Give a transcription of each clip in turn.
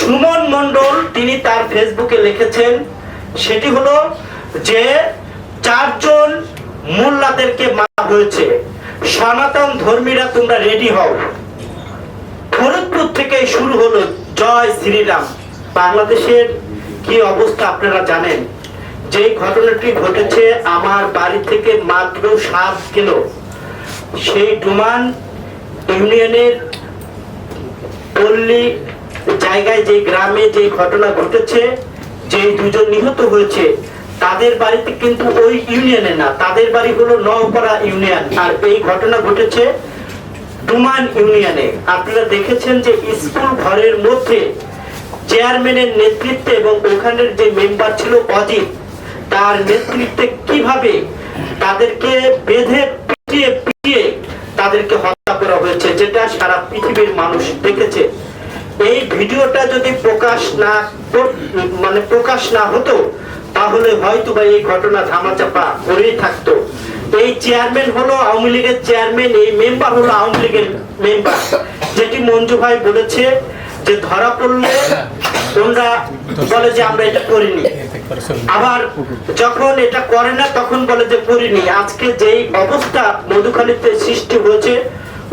সুমন মণ্ডল তিনি তার ফেসবুকে লিখেছেন, সেটি হলো যে 4 জন মোল্লাদেরকে মারা হয়েছে, সনাতন ধর্মীরা তোমরা রেডি হও। ফরিদপুর থেকে শুরু হলো জয় শ্রীরাম। বাংলাদেশের কি অবস্থা আপনারা জানেন। যে ঘটনাটি ঘটেছে আমার বাড়ি থেকে মাত্র 7 কিলো, সেই ডুমান ইউনিয়নের পল্লী জায়গায় যে গ্রামে যে ঘটনা ঘটেছে, যে 2 জন নিহত হয়েছে, তাদের বাড়িতে কিন্তু ওই ইউনিয়নে না, তাদের বাড়ি হলো নওপাড়া ইউনিয়ন। আর এই ঘটনা ঘটেছে ডুমান ইউনিয়নে। আপনারা দেখেছেন যে স্কুল ঘরের মধ্যে চেয়ারম্যানের নেতৃত্বে এবং ওখানের যে মেম্বার ছিল অজিত, তার নেতৃত্বে কিভাবে তাদেরকে বেঁধে পিটিয়ে তাদেরকে হত্যা করা হয়েছে, যেটা সারা পৃথিবীর মানুষ দেখেছে। এই ভিডিওটা যদি প্রকাশ না হতো তাহলে হয়তো বা এই ঘটনা ধামাচাপা করেই থাকতো। এই চেয়ারম্যান হলো আওয়ামী লীগের চেয়ারম্যান, এই মেম্বার হলো আওয়ামী লীগের মেম্বার। যেটি মঞ্জু ভাই বলেছে যে ধরা পড়লে তোমরা বলে যে আমরা এটা করিনি, আবার যখন এটা করে না তখন বলে যে করিনি। আজকে যেই অবস্থা মধুখালীতে সৃষ্টি হয়েছে,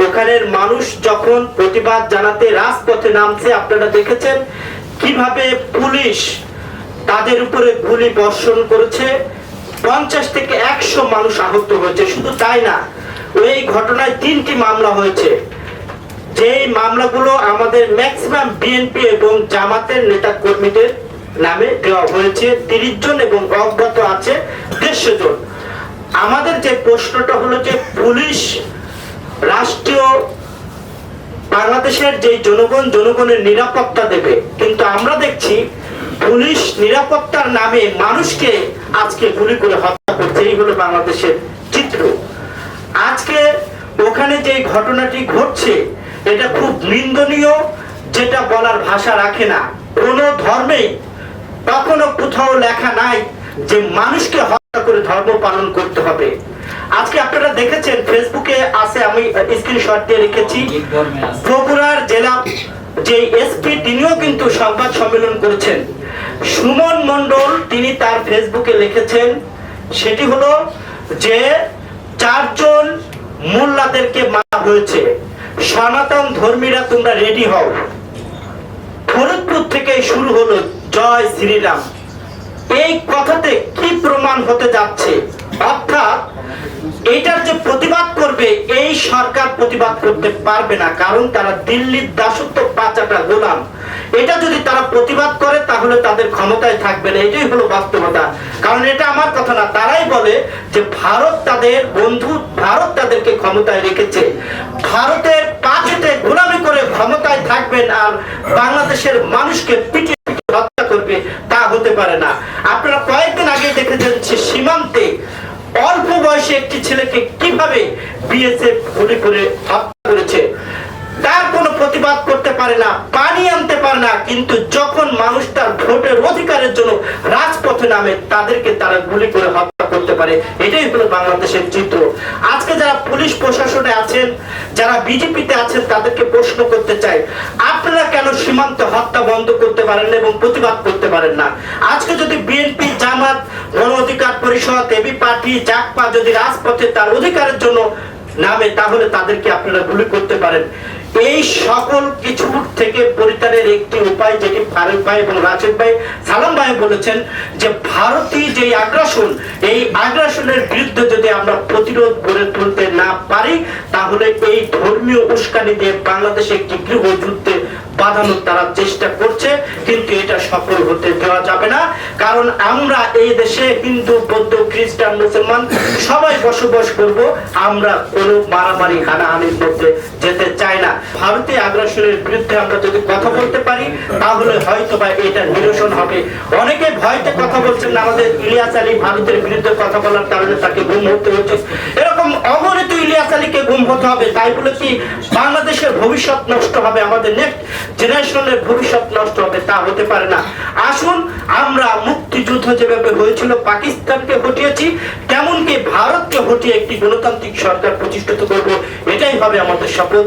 ওখানের মানুষ যখন প্রতিবাদ জানাতে রাজপথে নামছে, আপনারা দেখেছেন কিভাবে পুলিশ তাদের উপরে গুলি বর্ষণ করেছে। 50 থেকে 100 মানুষ আহত হয়েছে। শুধু তাই না, ওই ঘটনায় 3টি মামলা হয়েছে। যে মামলাগুলো আমাদের ম্যাক্সিমাম বিএনপি এবং জামাতের নেতা কর্মীদের নামে দেওয়া হয়েছে 30 জন এবং অজ্ঞাত আছে 150 জন। আমাদের যে প্রশ্নটা হলো যে পুলিশ রাষ্ট্রীয় বাংলাদেশের যে জনগণের নিরাপত্তা দেবে, কিন্তু আমরা দেখছি পুলিশ নিরাপত্তার নামে মানুষকে আজকে গুলি করে হত্যা করছে। এই হলো বাংলাদেশের চিত্র। আজকে ওখানে যে ঘটনাটি ঘটছে এটা খুব নিন্দনীয়, যেটা বলার ভাষা রাখে না। কোন ধর্মে কখনো কোথাও লেখা নাই যে মানুষকে হত্যা করে ধর্ম পালন করতে হবে। আজকে আপনারা দেখেছেন ফেসবুকে আছে, আমি স্ক্রিনশট দিয়ে রেখেছি, বগুড়ার জেলা যে এসপি তিনিও কিন্তু সংবাদ সম্মেলন করেছেন। সুমন মণ্ডল তিনি তার ফেসবুকে লিখেছেন, সেটি হলো যে 4 জন মোল্লাদেরকে মারা হয়েছে, সনাতন ধর্মীরা তোমরা রেডি হও। ফরিদপুর থেকে শুরু হলো জয় শ্রীরাম। এই কথাতে কি প্রমাণ হতে যাচ্ছে? অর্থাৎ এটার যে প্রতিবাদ করবে, এই সরকার প্রতিবাদ করতে পারবে না, কারণ তারা দিল্লির দাসত্ব পাচাটা গোলাম। এটা যদি তারা প্রতিবাদ করে তাহলে তাদের ক্ষমতায় থাকবে না। এটাই হলো বাস্তবতা। কারণ এটা আমার কথা না, তারাই বলে যে ভারত তাদের বন্ধু, ভারত তাদেরকে ক্ষমতায় রেখেছে। ভারতের পাশেতে গোলামি করে ক্ষমতায় থাকবেন আর বাংলাদেশের মানুষকে পিটিয়ে হত্যা করবে, তা হতে পারে না। আপনারা কয়েকদিন আগে দেখেছেন সীমান্তে অল্প বয়সে একটি ছেলেকে কিভাবে বিএসএফ গুলি করে হত্যা করেছে। তার কোনো প্রতিবাদ করতে পারে না, পানি আনতে পারে না, কিন্তু যখন মানুষ তার ভোটের অধিকারের জন্য রাজপথে নামে তাদেরকে তারা গুলি করে হত্যা করতে পারে। এটাই হলো বাংলাদেশের চিত্র। আজকে যারা পুলিশ প্রশাসনে আছেন, যারা বিজেপিতে আছেন, তাদেরকে প্রশ্ন করতে চাই, আপনারা কেন সীমান্ত হত্যা বন্ধ করতে পারেন না এবং প্রতিবাদ করতে পারেন না? আজকে যদি বিএনপি, জামাত, গণ অধিকার পরিষদ, এবি পার্টি, জাকপা যদি রাজপথে তার অধিকারের জন্য নামে, তাহলে তাদেরকে আপনারা গুলি করতে পারেন। এই সকল কিছু থেকে পরিত্রাণের একটি উপায়, যেটি ফারুক ভাই এবং রাশেদ ভাই, সালাম ভাই বলেছেন, যে ভারতীয় যে আগ্রাসন, এই আগ্রাসনের বিরুদ্ধে যদি আমরা প্রতিরোধ গড়ে তুলতে না পারি, তাহলে এই ধর্মীয় উস্কানি দিয়ে বাংলাদেশে একটি গৃহযুদ্ধে বাঁধানোর তারা চেষ্টা করছে, কিন্তু এটা সফল হতে দেওয়া যাবে না। কারণ আমরা এই দেশে হিন্দু, বৌদ্ধ, খ্রিস্টান, মুসলমান সবাই বসবাস করব। আমরা কোনো মারামারি হানাহানির মধ্যে যেতে চাই না। ভারতীয় আগ্রাসনের বিরুদ্ধে আমরা যদি কথা বলতে পারি তাহলে হয়তো বা এটা নিরসন হবে। অনেকে ভয়তে কথা বলছেন না, আমাদের ইলিয়াস আলী ভারতের বিরুদ্ধে কথা বলার কারণে তাকে গুম হতে হচ্ছে। এরকম অগণিত ইলিয়াস আলীকে গুম হতে হবে, তাই বলে কি বাংলাদেশের ভবিষ্যৎ নষ্ট হবে, আমাদের নেক্সট জেনারেশনের ভবিষ্যৎ নষ্ট হবে? তা হতে পারে না। আসুন আমরা মুক্তিযুদ্ধ যেভাবে হয়েছিল, পাকিস্তানকে হটিয়েছি, তেমনকি ভারতকে হটিয়ে একটি গণতান্ত্রিক সরকার প্রতিষ্ঠিত করব। এটাই হবে আমাদের শপথ।